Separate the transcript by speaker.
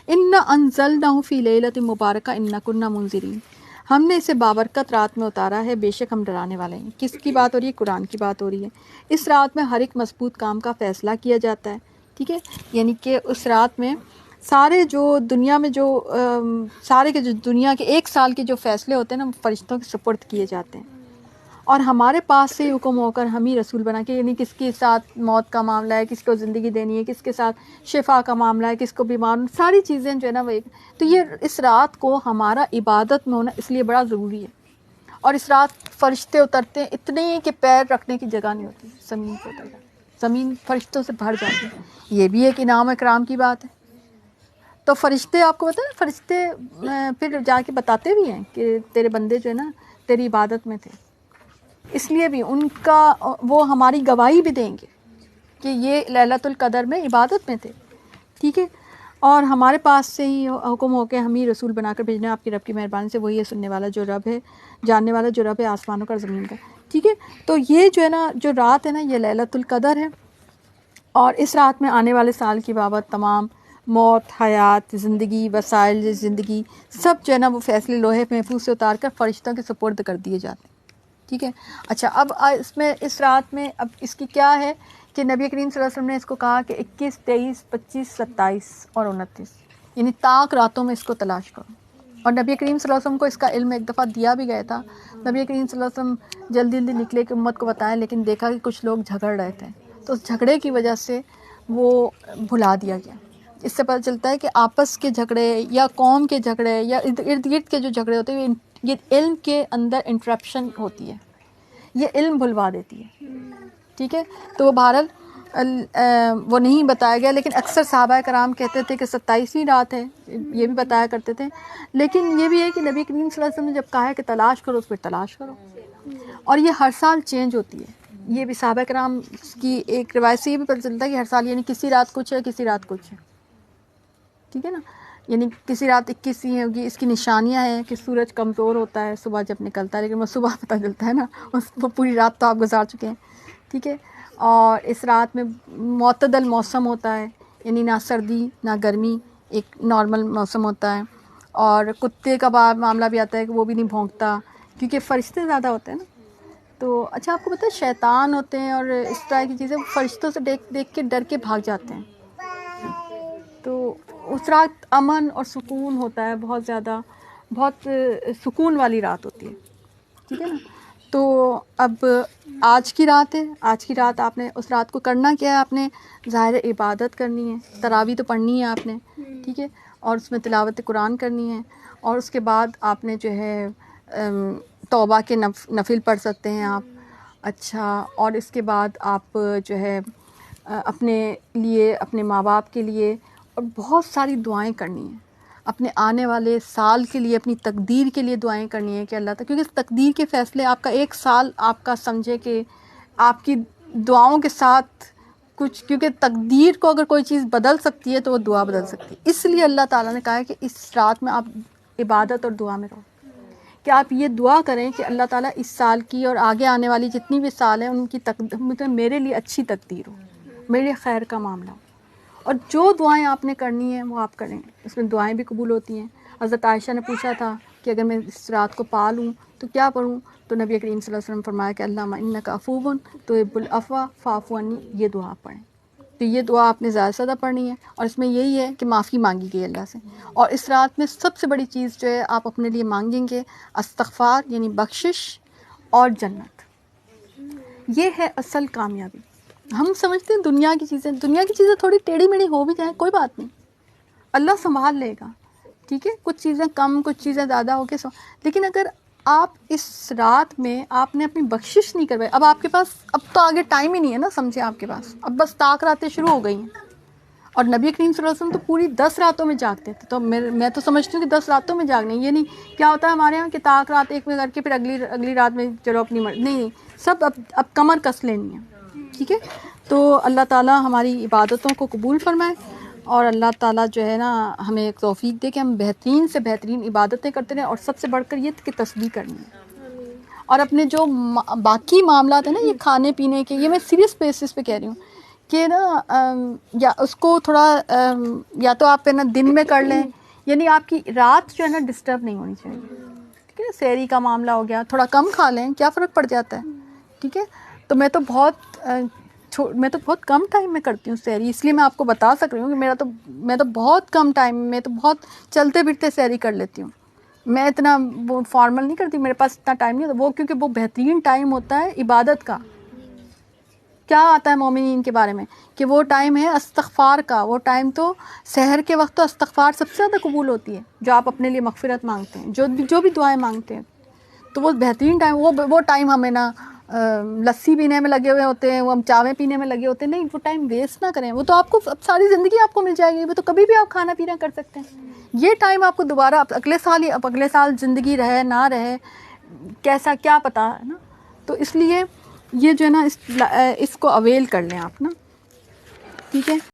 Speaker 1: انا انزلناہ فی لیلۃ مبارکہ انا کنا منذرین، ہم نے اسے بابرکت رات میں اتارا ہے، بے شک ہم ڈرانے والے ہیں۔ کس کی بات ہو رہی ہے؟ قرآن کی بات ہو رہی ہے۔ اس رات میں ہر ایک مضبوط کام کا فیصلہ کیا جاتا ہے، ٹھیک ہے، یعنی کہ اس رات میں سارے جو دنیا میں جو سارے کے جو دنیا کے ایک سال کے جو فیصلے ہوتے ہیں نا، فرشتوں کے سپرد کیے جاتے ہیں، اور ہمارے پاس سے حکم ہو کر ہم ہی رسول بنا کے، یعنی کس کے ساتھ موت کا معاملہ ہے، کس کو زندگی دینی ہے، کس کے ساتھ شفا کا معاملہ ہے، کس کو بیمار، ساری چیزیں جو ہے نا وہ تو یہ اس رات کو ہمارا عبادت میں ہونا اس لیے بڑا ضروری ہے۔ اور اس رات فرشتے اترتے ہیں اتنے کہ پیر رکھنے کی جگہ نہیں ہوتی، زمین پہ اتر جاتے، زمین فرشتوں سے بھر جاتی ہے۔ یہ بھی ایک انعام اکرام کی بات ہے۔ تو فرشتے، آپ کو پتہ ہے فرشتے پھر جا کے بتاتے بھی ہیں کہ تیرے بندے جو ہے نا تیری عبادت میں تھے، اس لیے بھی ان کا وہ ہماری گواہی بھی دیں گے کہ یہ لیلۃ القدر میں عبادت میں تھے، ٹھیک ہے۔ اور ہمارے پاس سے ہی حکم ہو کے ہم ہی رسول بنا کر بھیجنا، آپ کی رب کی مہربانی سے، وہی ہے سننے والا جو رب ہے، جاننے والا جو رب ہے آسمانوں کا اور زمین کا، ٹھیک ہے۔ تو یہ جو ہے نا جو رات ہے نا یہ لیلۃ القدر ہے، اور اس رات میں آنے والے سال کی بابت تمام موت، حیات، زندگی، وسائل زندگی سب جو ہے نا وہ فیصلے لوہے محفوظ سے اتار کر فرشتوں کے سپرد کر دیے جاتے ہیں، ٹھیک ہے۔ اچھا، اب اس میں اس رات میں اب اس کی کیا ہے کہ نبی کریم صلی اللہ علیہ وسلم نے اس کو کہا کہ 21، 23، 25، 27 اور 29 یعنی طاق راتوں میں اس کو تلاش کرو۔ اور نبی کریم صلی اللہ علیہ وسلم کو اس کا علم ایک دفعہ دیا بھی گیا تھا۔ نبی کریم صلی اللہ علیہ وسلم جلدی جلدی نکلے کہ امت کو بتائیں، لیکن دیکھا کہ کچھ لوگ جھگڑ رہے تھے، تو اس جھگڑے کی وجہ سے وہ بھلا دیا گیا۔ اس سے پتہ چلتا ہے کہ آپس کے جھگڑے یا قوم کے جھگڑے یا ارد گرد کے جو جھگڑے ہوتے ہیں یہ علم کے اندر انٹرپشن ہوتی ہے، یہ علم بھلوا دیتی ہے، ٹھیک ہے۔ تو وہ بہرحال وہ نہیں بتایا گیا، لیکن اکثر صحابہ کرام کہتے تھے کہ 27ویں رات ہے، یہ بھی بتایا کرتے تھے۔ لیکن یہ بھی ہے کہ نبی کریم صلی اللہ علیہ وسلم نے جب کہا ہے کہ تلاش کرو تو پھر تلاش کرو، اور یہ ہر سال چینج ہوتی ہے۔ یہ بھی صحابہ کرام کی ایک روایت سے یہ بھی پتہ چلتا ہے کہ ہر سال یعنی کسی رات کچھ ہے، کسی رات کچھ ہے، ٹھیک ہے نا، یعنی کسی رات 21 ہوگی۔ اس کی نشانیاں ہیں کہ سورج کمزور ہوتا ہے صبح جب نکلتا ہے، لیکن وہ صبح پتہ چلتا ہے نا، وہ پوری رات تو آپ گزار چکے ہیں، ٹھیک ہے۔ اور اس رات میں معتدل موسم ہوتا ہے، یعنی نہ سردی نہ گرمی، ایک نارمل موسم ہوتا ہے۔ اور کتے کا معاملہ بھی آتا ہے کہ وہ بھی نہیں بھونکتا کیونکہ فرشتے زیادہ ہوتے ہیں نا۔ تو اچھا، آپ کو پتہ ہے شیطان ہوتے ہیں اور اس طرح کی چیزیں فرشتوں سے دیکھ کے ڈر کے بھاگ جاتے ہیں۔ تو اس رات امن اور سکون ہوتا ہے، بہت زیادہ، بہت سکون والی رات ہوتی ہے، ٹھیک ہے نا۔ تو اب آج کی رات ہے، آج کی رات آپ نے اس رات کو کرنا کیا ہے؟ آپ نے ظاہر عبادت کرنی ہے، تراویح تو پڑھنی ہے آپ نے، ٹھیک ہے، اور اس میں تلاوت قرآن کرنی ہے، اور اس کے بعد آپ نے جو ہے توبہ کے نفل پڑھ سکتے ہیں آپ، اچھا، اور اس کے بعد آپ جو ہے اپنے لیے، اپنے ماں باپ کے لیے اور بہت ساری دعائیں کرنی ہیں، اپنے آنے والے سال کے لیے، اپنی تقدیر کے لیے دعائیں کرنی ہیں کہ اللہ تعالیٰ، کیونکہ تقدیر کے فیصلے آپ کا ایک سال آپ کا سمجھے کہ آپ کی دعاؤں کے ساتھ کچھ، کیونکہ تقدیر کو اگر کوئی چیز بدل سکتی ہے تو وہ دعا بدل سکتی ہے۔ اس لیے اللہ تعالیٰ نے کہا ہے کہ اس رات میں آپ عبادت اور دعا میں رہو، کہ آپ یہ دعا کریں کہ اللہ تعالیٰ اس سال کی اور آگے آنے والی جتنی بھی سال ہیں ان کی میرے لیے اچھی تقدیر ہو، میرے لیے خیر کا معاملہ ہو، اور جو دعائیں آپ نے کرنی ہیں وہ آپ کریں، اس میں دعائیں بھی قبول ہوتی ہیں۔ حضرت عائشہ نے پوچھا تھا کہ اگر میں اس رات کو پا لوں تو کیا پڑھوں؟ تو نبی کریم صلی اللہ علیہ وسلم فرمایا کہ اللہم انک عفو تحب العفو فاعف عنی، یہ دعا آپ پڑھیں۔ تو یہ دعا آپ نے زیادہ سے زیادہ پڑھنی ہے، اور اس میں یہی ہے کہ معافی مانگی گئی اللہ سے، اور اس رات میں سب سے بڑی چیز جو ہے آپ اپنے لیے مانگیں گے استغفار، یعنی بخشش اور جنت۔ یہ ہے اصل کامیابی۔ ہم سمجھتے ہیں دنیا کی چیزیں تھوڑی ٹیڑھی میڑھی ہو بھی جائیں کوئی بات نہیں، اللہ سنبھال لے گا، ٹھیک ہے، کچھ چیزیں کم کچھ چیزیں زیادہ ہو کے لیکن اگر آپ اس رات میں آپ نے اپنی بخشش نہیں کروائی، اب آپ کے پاس اب تو آگے ٹائم ہی نہیں ہے نا، سمجھے، آپ کے پاس اب بس طاق راتیں شروع ہو گئی ہیں، اور نبی کریم صلی اللہ علیہ وسلم تو پوری 10 راتوں میں جاگتے تھے، تو میں تو سمجھتی ہوں کہ 10 راتوں میں جاگنے، یہ نہیں کیا ہوتا ہے ہمارے یہاں کہ طاق رات ایک میں کر کے پھر اگلی رات میں چلو اپنی نہیں، سب اب کمر کس لینی ہے، ٹھیک ہے۔ تو اللہ تعالیٰ ہماری عبادتوں کو قبول فرمائے، اور اللہ تعالیٰ جو ہے نا ہمیں ایک توفیق دے کہ ہم بہترین سے بہترین عبادتیں کرتے رہیں، اور سب سے بڑھ کر یہ کہ تسبیح کرنی ہے، اور اپنے جو باقی معاملات ہیں نا، یہ کھانے پینے کے، یہ میں سیریس بیسس پہ کہہ رہی ہوں کہ نا یا اس کو تھوڑا یا تو آپ نا دن میں کر لیں، یعنی آپ کی رات جو ہے نا ڈسٹرب نہیں ہونی چاہیے. ٹھیک ہے، سحری کا معاملہ ہو گیا، تھوڑا کم کھا لیں، کیا فرق پڑ جاتا ہے. ٹھیک ہے، تو میں تو بہت کم ٹائم میں کرتی ہوں سحری، اس لیے میں آپ کو بتا سک رہی ہوں کہ میں تو بہت کم ٹائم میں تو بہت چلتے پھرتے سحری کر لیتی ہوں. میں اتنا وہ فارمل نہیں کرتی، میرے پاس اتنا ٹائم نہیں ہوتا وہ، کیونکہ وہ بہترین ٹائم ہوتا ہے عبادت کا. کیا آتا ہے مومنین کے بارے میں کہ وہ ٹائم ہے استغفار کا. وہ ٹائم تو سحر کے وقت تو استغفار سب سے زیادہ قبول ہوتی ہے، جو آپ اپنے لیے مغفرت مانگتے ہیں، جو بھی دعائیں مانگتے ہیں. تو وہ بہترین ٹائم، وہ ٹائم ہمیں نا لسی پینے میں لگے ہوئے ہوتے ہیں، وہ ہم چاویں پینے میں لگے ہوتے ہیں. نہیں، وہ ٹائم ویسٹ نہ کریں. وہ تو آپ کو اب ساری زندگی آپ کو مل جائے گی، وہ تو کبھی بھی آپ کھانا پینا کر سکتے ہیں. یہ ٹائم آپ کو دوبارہ اگلے سال زندگی رہے نہ رہے، کیسا کیا پتا ہے نا. تو اس لیے یہ جو ہے نا اس کو اویل کر لیں آپ نا. ٹھیک ہے.